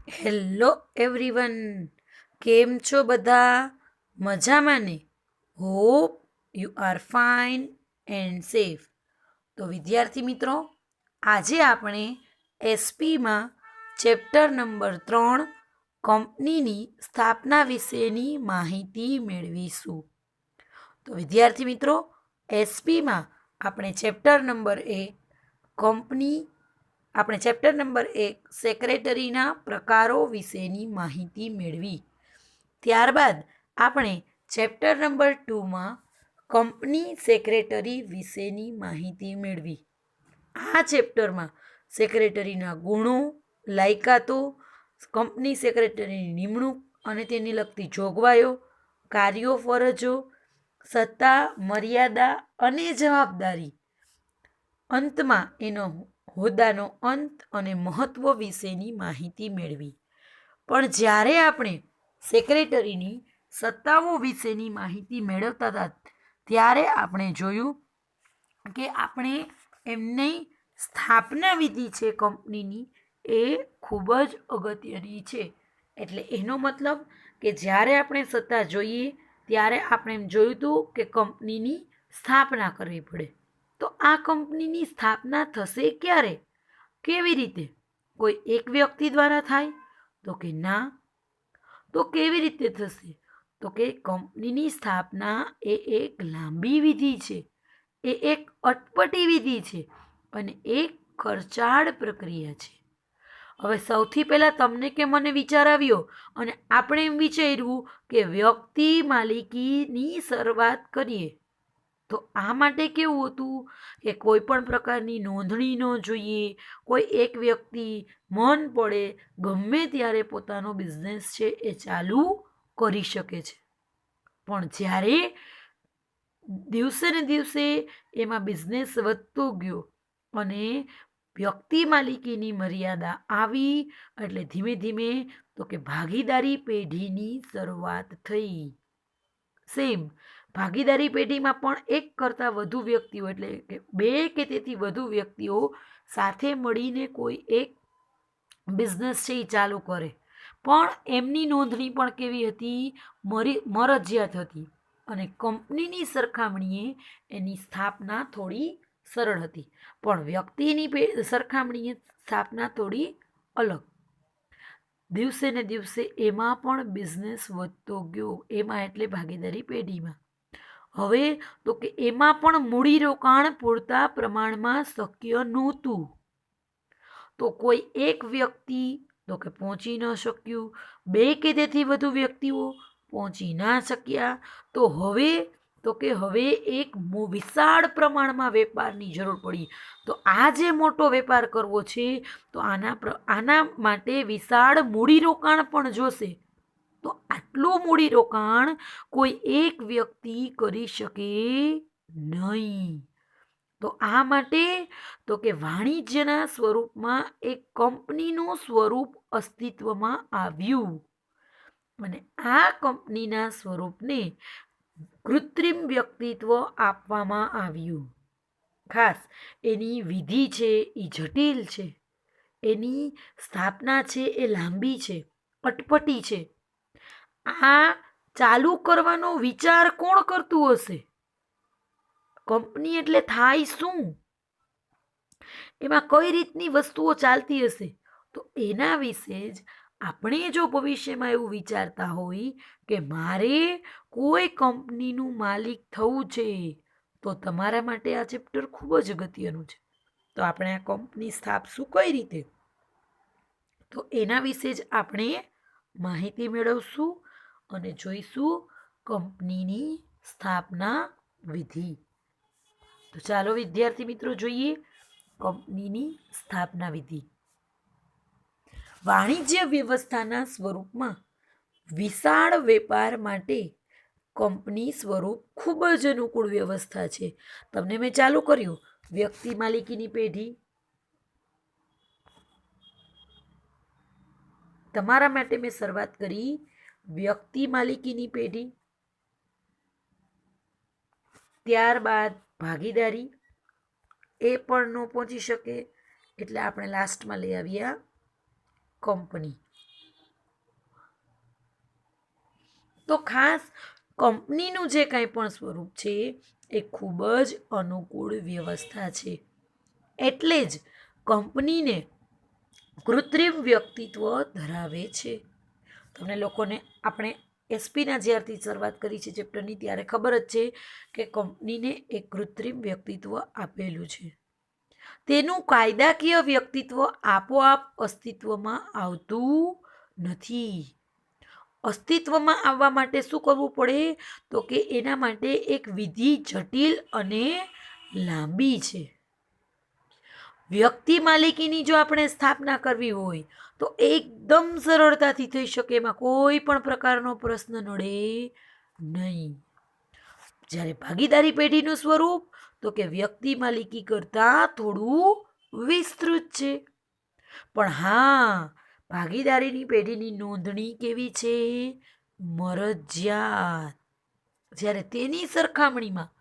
Hello everyone, કેમ છો બધા? મજામાં ને? Hope you are fine and safe. તો વિદ્યાર્થી મિત્રો, આજે આપણે એસપીમાં ચેપ્ટર નંબર 3 કંપનીની સ્થાપના વિશેની માહિતી મેળવીશું. તો વિદ્યાર્થી મિત્રો, એસપીમાં આપણે ચેપ્ટર નંબર 1 સેક્રેટરીના પ્રકારો વિશેની માહિતી મેળવી. ત્યારબાદ આપણે ચેપ્ટર નંબર 2માં કંપની સેક્રેટરી વિશેની માહિતી મેળવી. આ ચેપ્ટરમાં સેક્રેટરીના ગુણો, લાયકાતો, કંપની સેક્રેટરીની નિમણૂક અને તેને લગતી જોગવાઈઓ, કાર્યો, ફરજો, સત્તા, મર્યાદા અને જવાબદારી, અંતમાં એનો હોદ્દાનો અંત અને મહત્વ વિશેની માહિતી મેળવી. પણ જ્યારે આપણે સેક્રેટરીની સત્તાઓ વિશેની માહિતી મેળવતા હતા, ત્યારે આપણે જોયું કે આપણે એમની સ્થાપના વિધિ છે કંપનીની, એ ખૂબ જ અગત્યની છે. એટલે એનો મતલબ કે જ્યારે આપણે સત્તા જોઈએ ત્યારે આપણે એમ જોયું હતું કે કંપનીની સ્થાપના કરવી પડે. તો આ કંપનીની સ્થાપના થશે ક્યારે, કેવી રીતે? કોઈ એક વ્યક્તિ દ્વારા થાય? તો કે ના. તો કેવી રીતે થશે? તો કે કંપનીની સ્થાપના એ એક લાંબી વિધિ છે, એ એક અટપટી વિધિ છે અને એક ખર્ચાળ પ્રક્રિયા છે. હવે સૌથી પહેલાં તમને કે મને વિચાર આવ્યો અને આપણે એમ વિચાર્યું કે વ્યક્તિ માલિકીની શરૂઆત કરીએ. તો આ માટે કેવું હતું કે કોઈ પણ પ્રકારની નોંધણી ન જોઈએ. કોઈ એક વ્યક્તિ મન પડે ગમે ત્યારે પોતાનો બિઝનેસ છે એ ચાલુ કરી શકે છે. પણ જ્યારે દિવસે ને દિવસે એમાં બિઝનેસ વધતો ગયો અને વ્યક્તિ માલિકીની મર્યાદા આવી, એટલે ધીમે ધીમે તો કે ભાગીદારી પેઢીની શરૂઆત થઈ. સેમ ભાગીદારી પેઢીમાં પણ એક કરતાં વધુ વ્યક્તિઓ, એટલે કે 2 કે તેથી વધુ વ્યક્તિઓ સાથે મળીને કોઈ એક બિઝનેસ છે એ ચાલુ કરે. પણ એમની નોંધણી પણ કેવી હતી? મરજિયાત હતી અને કંપનીની સરખામણીએ એની સ્થાપના થોડી સરળ હતી. પણ વ્યક્તિની સરખામણીએ સ્થાપના થોડી અલગ. દિવસે ને દિવસે એમાં પણ બિઝનેસ વધતો ગયો. એમાં એટલે ભાગીદારી પેઢીમાં. હવે તો કે એમાં પણ મૂડીરોકાણ પૂરતા પ્રમાણમાં શક્ય નહોતું. તો કોઈ એક વ્યક્તિ તો કે પહોંચી ન શક્યું, 2 કે તેથી વધુ વ્યક્તિઓ પહોંચી ના શક્યા. તો હવે એક વિશાળ પ્રમાણમાં વેપારની જરૂર પડી. તો આ જે મોટો વેપાર કરવો છે, તો આના માટે વિશાળ મૂડીરોકાણ પણ જોશે. તો આટલું મૂડીરોકાણ કોઈ એક વ્યક્તિ કરી શકે નહીં. તો આ માટે તો કે વાણિજ્યના સ્વરૂપમાં એક કંપનીનું સ્વરૂપ અસ્તિત્વમાં આવ્યું અને આ કંપનીના સ્વરૂપને કૃત્રિમ વ્યક્તિત્વ આપવામાં આવ્યું. ખાસ એની વિધિ છે એ જટિલ છે, એની સ્થાપના છે એ લાંબી છે, અટપટી છે. આ ચાલુ કરવાનો વિચાર કોણ કરતું હશે? કંપની એટલે થાય શું? એમાં કઈ રીતની વસ્તુઓ ચાલતી હશે? તો એના વિશે જ આપણે જો ભવિષ્યમાં એવું વિચારતા હોય કે મારે કોઈ કંપનીનું માલિક થવું છે, તો તમારા માટે આ ચેપ્ટર ખૂબ જ અગત્યનું છે. તો આપણે આ કંપની સ્થાપશું કઈ રીતે? તો એના વિશે જ આપણે માહિતી મેળવશું અને જોઈશું કંપનીની સ્થાપના વિધિ. તો ચાલો વિદ્યાર્થી મિત્રો જોઈએ કંપનીની સ્થાપના વિધિ. વાણિજ્ય વ્યવસ્થાના સ્વરૂપમાં વિશાળ વેપાર માટે કંપની સ્વરૂપ ખૂબ જ અનુકૂળ વ્યવસ્થા છે. તમને મેં ચાલુ કર્યું વ્યક્તિ માલિકીની પેઢી. તમારા માટે મેં શરૂઆત કરી વ્યક્તિ માલિકીની પેઢી, ત્યારબાદ ભાગીદારી, એ પણ ન પહોંચી શકે એટલે આપણે લાસ્ટમાં લઈ આવ્યા કંપની. તો ખાસ કંપનીનું જે કંઈ પણ સ્વરૂપ છે એ ખૂબ જ અનુકૂળ વ્યવસ્થા છે. એટલે જ કંપનીને કૃત્રિમ વ્યક્તિત્વ ધરાવે છે. તમને લોકોને આપણે એસપીના જ્યારથી શરૂઆત કરી છે ચેપ્ટરની ત્યારે ખબર જ છે કે કંપનીને એક કૃત્રિમ વ્યક્તિત્વ આપેલું છે. તેનું કાયદાકીય વ્યક્તિત્વ આપોઆપ અસ્તિત્વમાં આવતું નથી. અસ્તિત્વમાં આવવા માટે શું કરવું પડે? તો કે એના માટે એક વિધિ જટિલ અને લાંબી છે. વ્યક્તિ માલિકીની જો આપણે સ્થાપના કરવી હોય તો એકદમ સરળતાથી થઈ શકે, એમાં કોઈ પણ પ્રકારનો પ્રશ્ન નડે નહીં. જ્યારે ભાગીદારી પેઢીનું સ્વરૂપ તો કે વ્યક્તિ માલિકી કરતાં થોડું વિસ્તૃત છે. પણ હા, ભાગીદારીની પેઢીની નોંધણી કેવી છે? મરજિયાત. જ્યારે તેની સરખામણીમાં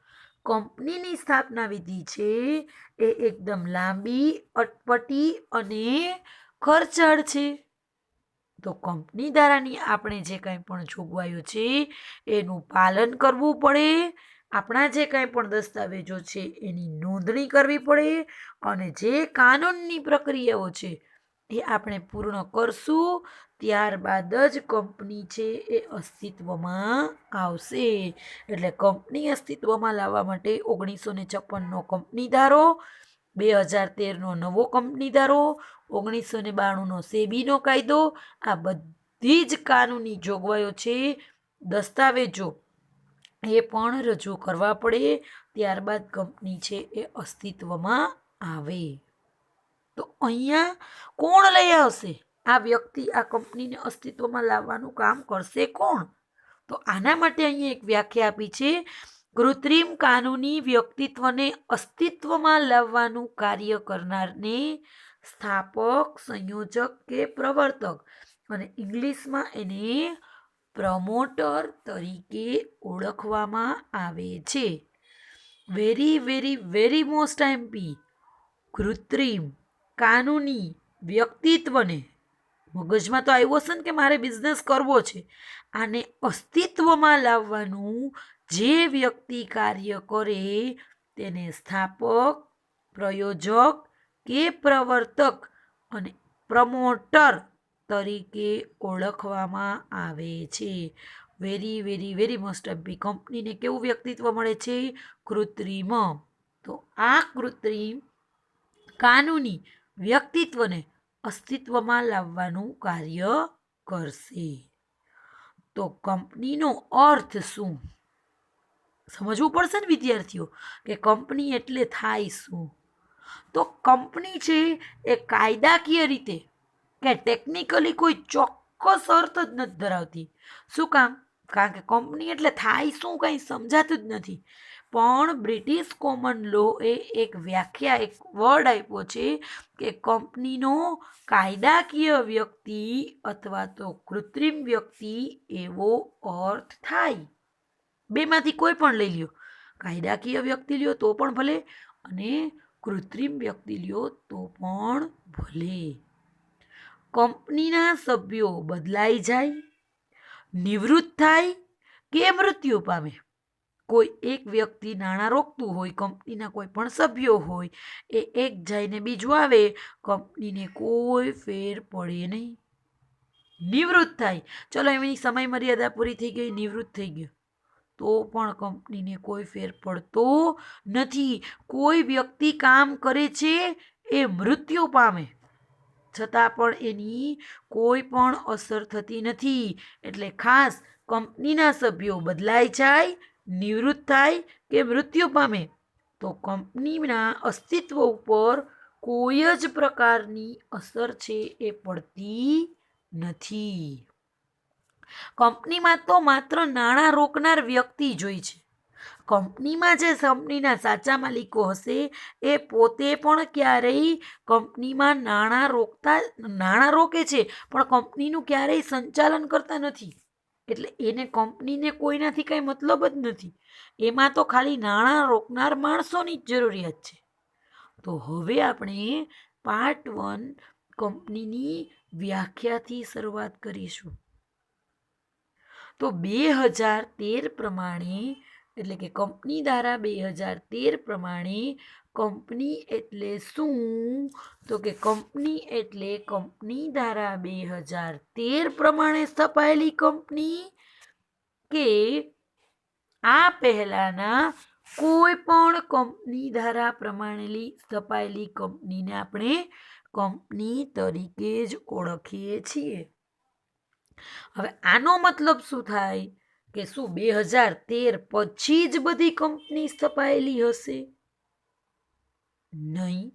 કંપનીની સ્થાપના વિધિ છે એ એકદમ લાંબી, અટપટી અને ખર્ચાળ છે. તો કંપની ધારાની આપણે જે કંઈ પણ જોગવાઈઓ છે એનું પાલન કરવું પડે. આપણા જે કંઈ પણ દસ્તાવેજો છે એની નોંધણી કરવી પડે અને જે કાનૂનની પ્રક્રિયાઓ છે એ આપણે પૂર્ણ કરશું, ત્યારબાદ જ કંપની છે એ અસ્તિત્વમાં આવશે. એટલે કંપની અસ્તિત્વમાં લાવવા માટે 1956નો કંપની ધારો, 2013નો નવો કંપની ધારો, 1992નો સેબીનો કાયદો, આ બધી જ કાનૂની જોગવાઈઓ છે, દસ્તાવેજો એ પણ રજૂ કરવા પડે, ત્યારબાદ કંપની છે એ અસ્તિત્વમાં આવે. તો અહીંયા કોણ લઈ આવશે? આ વ્યક્તિ આ કંપનીને અસ્તિત્વમાં લાવવાનું કામ કરશે કોણ? તો આના માટે અહીંયા એક વ્યાખ્યા આપી છે. કૃત્રિમ કાનૂની વ્યક્તિત્વને અસ્તિત્વમાં લાવવાનું કાર્ય કરનારને સ્થાપક, સંયોજક કે પ્રવર્તક, અને ઇંગ્લિશમાં એને પ્રમોટર તરીકે ઓળખવામાં આવે છે. Very very very most આઈમ્પી. કૃત્રિમ કાનૂની વ્યક્તિત્વને, મગજમાં તો આવ્યું હશે ને કે મારે બિઝનેસ કરવો છે, આને અસ્તિત્વમાં લાવવાનું જે વ્યક્તિ કાર્ય કરે તેને સ્થાપક, પ્રયોજક કે પ્રવર્તક અને પ્રમોટર તરીકે ઓળખવામાં આવે છે. Very very very most MP. કંપનીને કેવું વ્યક્તિત્વ મળે છે? કૃત્રિમ. તો આ કૃત્રિમ કાનૂની વ્યક્તિત્વને અસ્તિત્વમાં લાવવાનું કાર્ય કરશે. તો કંપનીનો અર્થ શું? સમજવું પડશે ને વિદ્યાર્થીઓ, કે કંપની એટલે થાય શું? તો કંપની છે એ કાયદાકીય રીતે કે ટેકનિકલી કોઈ ચોક્કસ અર્થ જ નથી ધરાવતી. શું કામ? કારણ કે કંપની એટલે થાય શું કંઈ સમજાતું જ નથી. પણ બ્રિટિશ કોમન લો એ એક વ્યાખ્યા, એક વર્ડ આપ્યો છે કે કંપનીનો કાયદાકીય વ્યક્તિ અથવા તો કૃત્રિમ વ્યક્તિ એવો અર્થ થાય. બેમાંથી કોઈ પણ લઈ લ્યો, કાયદાકીય વ્યક્તિ લ્યો તો પણ ભલે અને કૃત્રિમ વ્યક્તિ લ્યો તો પણ ભલે. કંપનીના સભ્યો બદલાઈ જાય, નિવૃત્ત થાય કે મૃત્યુ પામે. કોઈ એક વ્યક્તિ નાણાં રોકતું હોય, કંપનીના કોઈ પણ સભ્યો હોય, એ એક જઈને બીજું આવે, કંપનીને કોઈ ફેર પડે નહીં. નિવૃત્ત થાય, ચલો એમની સમય મર્યાદા પૂરી થઈ ગઈ, નિવૃત્ત થઈ ગયો, તો પણ કંપનીને કોઈ ફેર પડતો નથી. કોઈ વ્યક્તિ કામ કરે છે એ મૃત્યુ પામે છતાં પણ એની કોઈ પણ અસર થતી નથી. એટલે ખાસ કંપનીના સભ્યો બદલાઈ જાય, નિવૃત્ત થાય કે મૃત્યુ પામે તો કંપનીના અસ્તિત્વ ઉપર કોઈ જ પ્રકારની અસર છે એ પડતી નથી. કંપનીમાં તો માત્ર નાણાં રોકનાર વ્યક્તિ જ હોય છે. કંપનીમાં જે કંપનીના સાચા માલિકો હશે એ પોતે પણ ક્યારેય કંપનીમાં નાણાં રોકે છે પણ કંપનીનું ક્યારેય સંચાલન કરતા નથી. એટલે એને કંપનીને કોઈનાથી કંઈ મતલબ જ નથી. એમાં તો ખાલી નાણાં રોકનાર માણસોની જ જરૂરિયાત છે. તો હવે આપણે પાર્ટ 1 કંપનીની વ્યાખ્યાથી શરૂઆત કરીશું. તો તો 2013 પ્રમાણે એટલે કે કંપની ધારા 2013 પ્રમાણે કંપની એટલે શું? તો કે કંપની એટલે કંપની ધારા 2013 પ્રમાણે સ્થપાયેલી કંપની કે આ પહેલાના કોઈ પણ કંપની ધારા પ્રમાણે સ્થપાયેલી કંપનીને આપણે કંપની તરીકે જ ઓળખીએ છીએ. હવે આનો મતલબ શું થાય કે શું 2013 પછી જ બધી કંપની સ્થપાયેલી હશે? નહીં.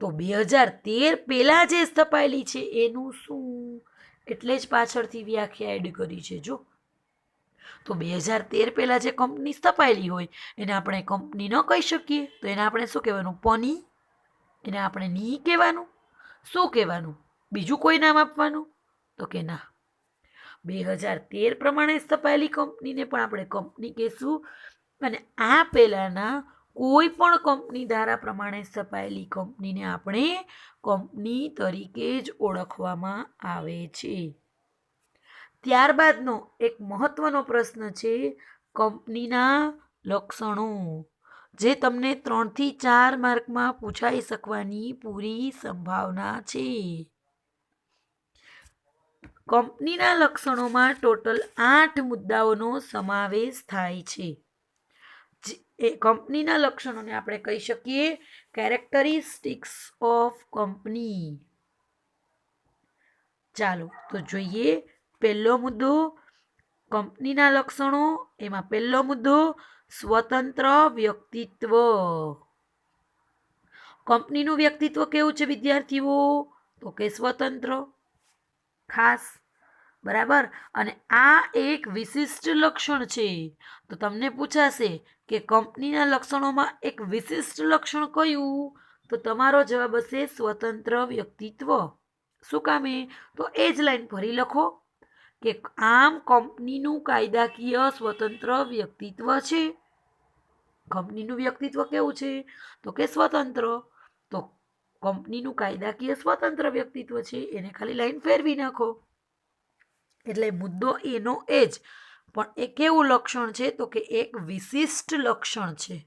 તો 2013 પહેલા જે સ્થપાયેલી છે એનું શું? એટલે જ પાછળથી વ્યાખ્યા એડ કરી છે. જો તો 2013 પહેલા જે કંપની સ્થપાયેલી હોય એને આપણે કંપની ન કહી શકીએ, તો એને આપણે શું કહેવાનું? પની. એને આપણે ની કહેવાનું? શું કહેવાનું? બીજું કોઈ નામ આપવાનું? તો કે ના, 2013 પ્રમાણે સ્થપાયેલી કંપનીને પણ આપણે કંપની કહેશું, અને આ પહેલાના કોઈ પણ કંપની ધારા પ્રમાણે સ્થપાયેલી કંપનીને આપણે કંપની તરીકે જ ઓળખવામાં આવે છે. ત્યારબાદનો એક મહત્વનો પ્રશ્ન છે કંપનીના લક્ષણો, જે તમને 3 થી 4 માર્કમાં પૂછાઈ શકવાની પૂરી સંભાવના છે. કંપનીના લક્ષણોમાં ટોટલ 8 મુદ્દાઓનો સમાવેશ થાય છે. એ કંપનીના લક્ષણોને આપણે કહી શકીએ કેરેક્ટરિસ્ટિક્સ ઓફ કંપની. ચાલો તો જોઈએ. પહેલો મુદ્દો કંપનીના લક્ષણો, એમાં પહેલો મુદ્દો સ્વતંત્ર વ્યક્તિત્વ. કંપનીનું વ્યક્તિત્વ કેવું છે વિદ્યાર્થીઓ? તો કે સ્વતંત્ર, ખાસ. બરાબર. અને આ એક વિશિષ્ટ લક્ષણ છે. તો તમને પૂછાશે કે કંપનીના લક્ષણોમાં એક વિશિષ્ટ લક્ષણ કયું? તો તમારો જવાબ હશે સ્વતંત્ર વ્યક્તિત્વ. શું કામે? તો એ જ લાઈન ફરી લખો કે આમ કંપનીનું કાયદાકીય સ્વતંત્ર વ્યક્તિત્વ છે. કંપનીનું વ્યક્તિત્વ કેવું છે? તો કે સ્વતંત્ર. તો કંપનીનું કાયદાકીય સ્વતંત્ર વ્યક્તિત્વ છે, એને ખાલી લાઈન ફેરવી નાખો. એટલે મુદ્દો એનો એ જ, પણ એ કેવું લક્ષણ છે? તો કે એક વિશિષ્ટ લક્ષણ છે.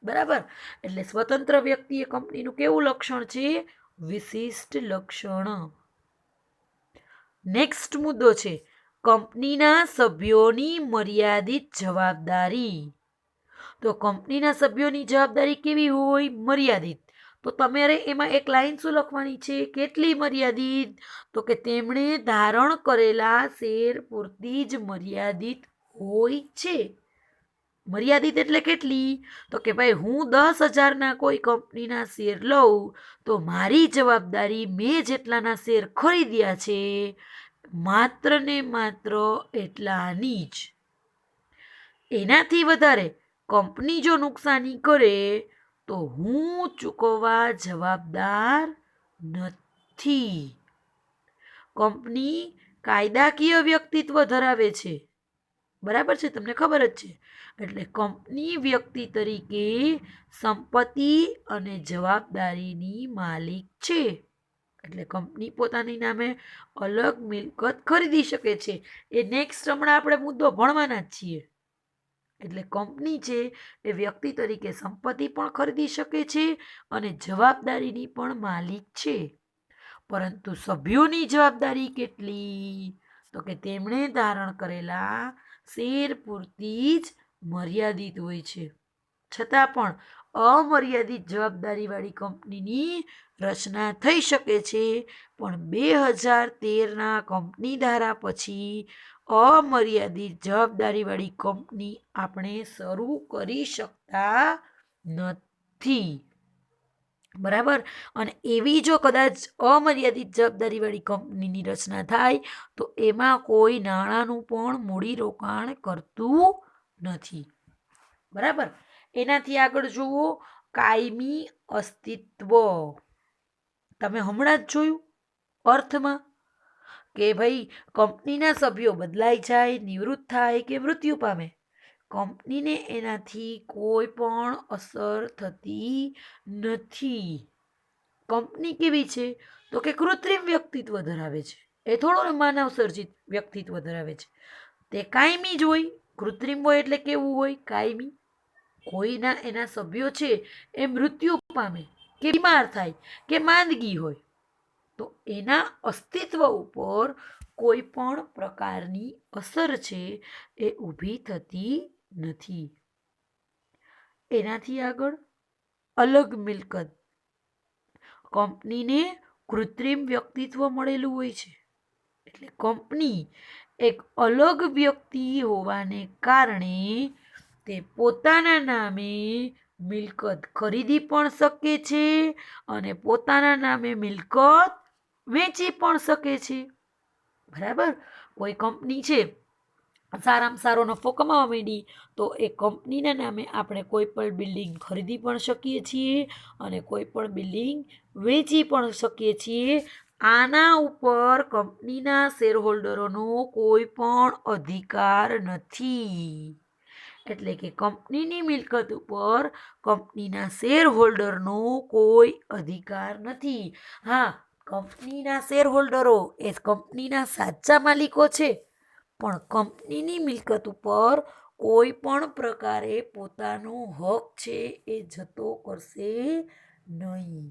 બરાબર. એટલે સ્વતંત્ર વ્યક્તિ એ કંપનીનું કેવું લક્ષણ છે? વિશિષ્ટ લક્ષણ. નેક્સ્ટ મુદ્દો છે કંપનીના સભ્યોની મર્યાદિત જવાબદારી. તો કંપનીના સભ્યોની જવાબદારી કેવી હોય? મર્યાદિત. તો તમારે એમાં એક લાઈન શું લખવાની છે? કેટલી મર્યાદિત? તો કે તેમણે ધારણ કરેલા શેર પૂરતી જ મર્યાદિત હોય છે. મર્યાદિત એટલે કેટલી? તો કે ભાઈ હું 10,000ના કોઈ કંપનીના શેર લઉં તો મારી જવાબદારી મેં જેટલાના શેર ખરીદ્યા છે માત્ર ને માત્ર એટલાની જ. એનાથી વધારે કંપની જો નુકસાની કરે તો હું ચૂકવવા જવાબદાર નથી. કંપની કાયદાકીય વ્યક્તિત્વ ધરાવે છે. બરાબર છે, તમને ખબર જ છે. એટલે કંપની વ્યક્તિ તરીકે સંપત્તિ અને જવાબદારીની માલિક છે. એટલે કંપની પોતાની નામે અલગ મિલકત ખરીદી શકે છે. એ નેક્સ્ટ હમણાં આપણે મુદ્દો ભણવાના જ છીએ. એટલે કંપની છે એ વ્યક્તિ તરીકે સંપત્તિ પણ ખરીદી શકે છે અને જવાબદારીની પણ માલિક છે. પરંતુ સભ્યોની જવાબદારી કેટલી? તો કે તેમણે ધારણ કરેલા શેર પૂરતી જ મર્યાદિત હોય છે. છતાં પણ અમર્યાદિત જવાબદારીવાળી કંપનીની રચના થઈ શકે છે. પણ 2013ના કંપની ધારા પછી અમર્યાદિત જવાબદારીવાળી કંપની આપણે શરૂ કરી શકતા નથી. બરાબર. અને એવી જો કદાચ અમર્યાદિત જવાબદારીવાળી કંપનીની રચના થાય તો એમાં કોઈ નાણાંનું પણ મૂડીરોકાણ કરતું નથી. બરાબર. એનાથી આગળ જુઓ કાયમી અસ્તિત્વ. તમે હમણાં જ જોયું અર્થમાં કે ભાઈ કંપનીના સભ્યો બદલાઈ જાય, નિવૃત્ત થાય કે મૃત્યુ પામે, કંપનીને એનાથી કોઈ પણ અસર થતી નથી. કંપની કેવી છે? તો કે કૃત્રિમ વ્યક્તિત્વ ધરાવે છે. એ થોડું માનવ સર્જિત વ્યક્તિત્વ ધરાવે છે. તે કાયમી જ હોય. કૃત્રિમ હોય એટલે કેવું હોય? કાયમી. કોઈના એના સભ્યો છે એ મૃત્યુ પામે કે બીમાર થાય કે માંદગી હોય તો એના અસ્તિત્વ ઉપર કોઈ પણ પ્રકારની અસર છે એ ઊભી થતી નથી. એનાથી આગળ અલગ મિલકત. કંપનીને કૃત્રિમ વ્યક્તિત્વ મળેલું હોય છે એટલે કંપની એક અલગ વ્યક્તિ હોવાને કારણે તે પોતાના નામે મિલકત ખરીદી પણ શકે છે અને પોતાના નામે મિલકત વેચી પણ શકે છે. બરાબર. કોઈ કંપની છે સારામાં સારો નફો કમાવા માંડી તો એ કંપનીના નામે આપણે કોઈ પણ બિલ્ડિંગ ખરીદી પણ શકીએ છીએ અને કોઈ પણ બિલ્ડિંગ વેચી પણ શકીએ છીએ. આના ઉપર કંપનીના શેરહોલ્ડરોનો કોઈ પણ અધિકાર નથી. એટલે કે કંપનીની મિલકત ઉપર કંપનીના શેરહોલ્ડરનો કોઈ અધિકાર નથી. હા, કંપનીના શેરહોલ્ડરો એ કંપનીના સાચા માલિકો છે પણ કંપનીની મિલકત ઉપર કોઈ પણ પ્રકારે પોતાનો હક છે એ જતો કરશે નહીં.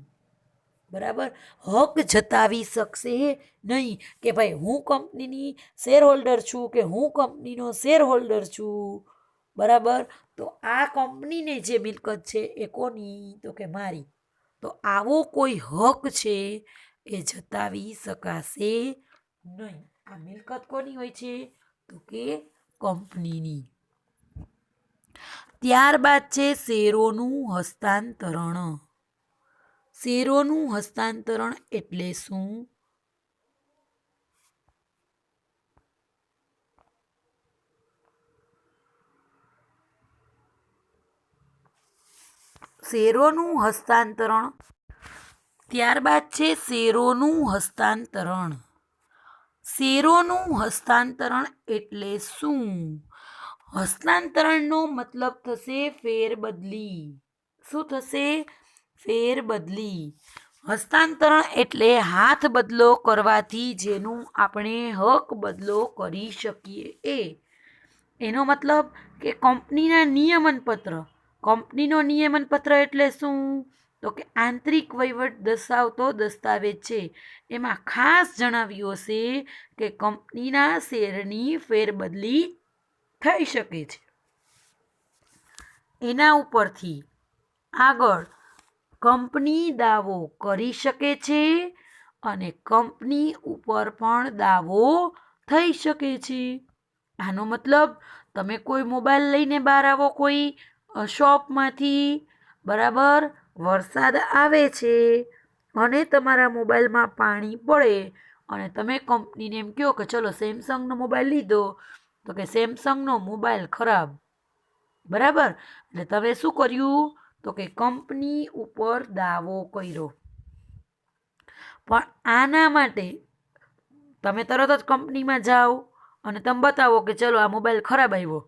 બરાબર. હક જતાવી શકશે નહીં કે ભાઈ હું કંપનીની શેરહોલ્ડર છું કે હું કંપનીનો શેરહોલ્ડર છું. બરાબર. તો આ કંપનીને જે મિલકત છે એ કોની? તો કે મારી. તો આવો કોઈ હક છે એ જતાવી શકાશે નહીં. આ મિલકત કોની હોય છે? તો કે કંપનીની. ત્યારબાદ છે શેરોનું હસ્તાંતરણ. શેરોનું હસ્તાંતરણ એટલે શું? શેરોનું હસ્તાંતરણ. ત્યારબાદ છે શેરોનું હસ્તાંતરણ. શેરોનું હસ્તાંતરણ એટલે શું? હસ્તાંતરણનો મતલબ થશે ફેરબદલી. શું થશે? ફેરબદલી. હસ્તાંતરણ એટલે હાથ બદલો કરવાથી જેનું આપણે હક બદલો કરી શકીએ એ. એનો મતલબ કે કંપનીના નિયમનપત્ર. કંપનીનો નિયમનપત્ર એટલે શું? તો કે આંતરિક વહીવટ દર્શાવતો દસ્તાવેજ છે. એમાં ખાસ જણાવ્યું હશે કે કંપનીના શેરની ફેરબદલી થઈ શકે છે. એના ઉપરથી આગળ કંપની દાવો કરી શકે છે અને કંપની ઉપર પણ દાવો થઈ શકે છે. આનો મતલબ તમે કોઈ મોબાઈલ લઈને બહાર આવો કોઈ શોપમાંથી, બરાબર, વરસાદ આવે છે અને તમારા મોબાઈલમાં પાણી પડે અને તમે કંપનીને એમ કહો કે ચલો સેમસંગનો મોબાઈલ લીધો તો કે સેમસંગનો મોબાઈલ ખરાબ. બરાબર. એટલે તમે શું કર્યું? તો કે કંપની ઉપર દાવો કર્યો. પણ આના માટે તમે તરત જ કંપનીમાં જાઓ અને તમે બતાવો કે ચલો આ મોબાઈલ ખરાબ આવ્યો.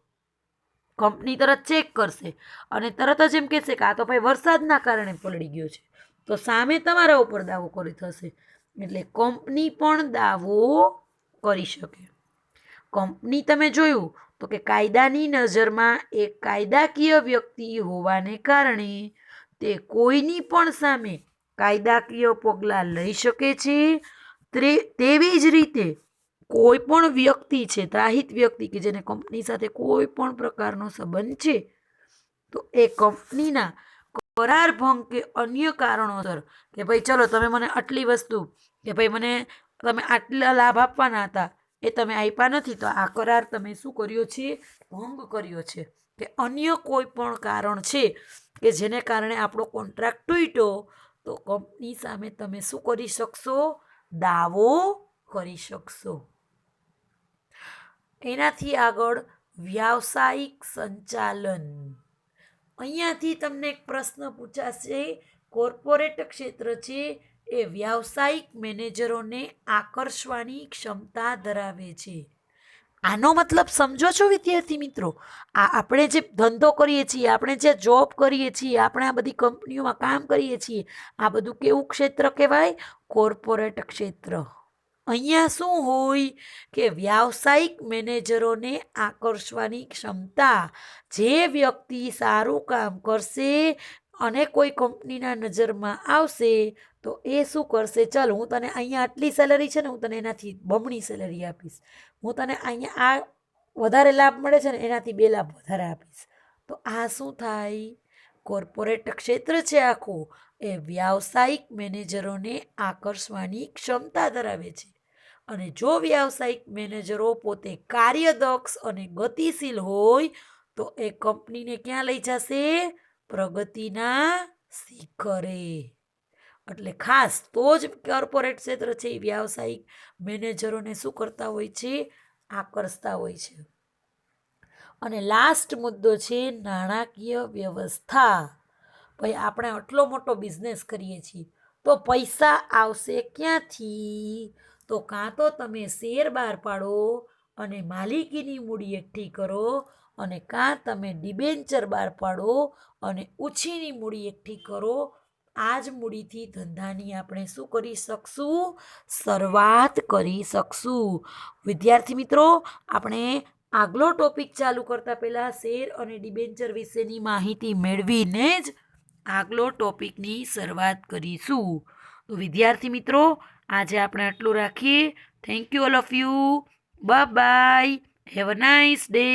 કંપની તરત ચેક કરશે અને તરત જ એમ કહેશે કે આ તો ભાઈ વરસાદના કારણે પલળી ગયો છે. તો સામે તમારા ઉપર દાવો કરી થશે. એટલે કંપની પણ દાવો કરી શકે. કંપની તમે જોયું તો કે કાયદાની નજરમાં એક કાયદાકીય વ્યક્તિ હોવાને કારણે તે કોઈની પણ સામે કાયદાકીય પગલાં લઈ શકે છે. તેવી જ રીતે કોઈ પણ વ્યક્તિ છે, ત્રાહિત વ્યક્તિ કે જેને કંપની સાથે કોઈ પણ પ્રકારનો સંબંધ છે તો એ કંપનીના કરાર ભંગ કે અન્ય કારણોસર કે ભાઈ ચલો તમે મને આટલી વસ્તુ કે ભાઈ મને તમે આટલા લાભ આપવાના હતા એ તમે આપ્યા નથી તો આ કરાર તમે શું કર્યો છે? ભંગ કર્યો છે. કે અન્ય કોઈ પણ કારણ છે કે જેને કારણે આપણો કોન્ટ્રાક્ટ તૂટ્યો તો કંપની સામે તમે શું કરી શકશો? દાવો કરી શકશો. એનાથી આગળ વ્યાવસાયિક સંચાલન. અહીંયાથી તમને એક પ્રશ્ન પૂછાશે. કોર્પોરેટ ક્ષેત્ર છે એ વ્યાવસાયિક મેનેજરોને આકર્ષવાની ક્ષમતા ધરાવે છે. આનો મતલબ સમજો છો વિદ્યાર્થી મિત્રો? આપણે જે ધંધો કરીએ છીએ, આપણે જે જોબ કરીએ છીએ, આપણે આ બધી કંપનીઓમાં કામ કરીએ છીએ, આ બધું કેવું ક્ષેત્ર કહેવાય? કોર્પોરેટ ક્ષેત્ર. અહીંયા શું હોય કે વ્યાવસાયિક મેનેજરોને આકર્ષવાની ક્ષમતા, જે વ્યક્તિ સારું કામ કરશે અને કોઈ કંપનીના નજરમાં આવશે તો એ શું કરશે, ચાલ હું તને અહીંયા આટલી સેલરી છે ને, હું તને એનાથી બમણી સેલરી આપીશ, હું તને અહીંયા આ વધારે લાભ મળે છે ને એનાથી 2 લાભ વધારે આપીશ. તો આ શું થાય, કોર્પોરેટ ક્ષેત્ર છે આખું એ વ્યાવસાયિક મેનેજરોને આકર્ષવાની ક્ષમતા ધરાવે છે. અને જો વ્યાવસાયિક મેનેજરો પોતે કાર્યદક્ષ અને ગતિશીલ હોય તો એ કંપનીને ક્યાં લઈ જશે, પ્રગતિના શિખરે. એટલે ખાસ તો જ કોર્પોરેટ ક્ષેત્ર છે એ વ્યાવસાયિક મેનેજરોને શું કરતા હોય છે, આકર્ષતા હોય છે. અને લાસ્ટ મુદ્દો છે નાણાકીય વ્યવસ્થા. ભાઈ આપણે આટલો મોટો બિઝનેસ કરીએ છીએ તો પૈસા આવશે ક્યાંથી, તો કાં તો તમે શેર બહાર પાડો અને માલિકીની મૂડી એકઠી કરો, અને કાં તમે ડિબેન્ચર બહાર પાડો અને ઉછીની મૂડી એકઠી કરો. આ જ મૂડીથી ધંધાની આપણે શું કરી શકશું, શરૂઆત કરી શકશું. વિદ્યાર્થી મિત્રો, આપણે આગલો ટોપિક ચાલુ કરતા પહેલાં શેર અને ડિબેન્ચર વિશેની માહિતી મેળવીને જ આગલો ટોપિકની શરૂઆત કરીશું. તો વિદ્યાર્થી મિત્રો, આજે આપણે આટલું રાખીએ. Thank you all of you. Bye bye. Have a nice day.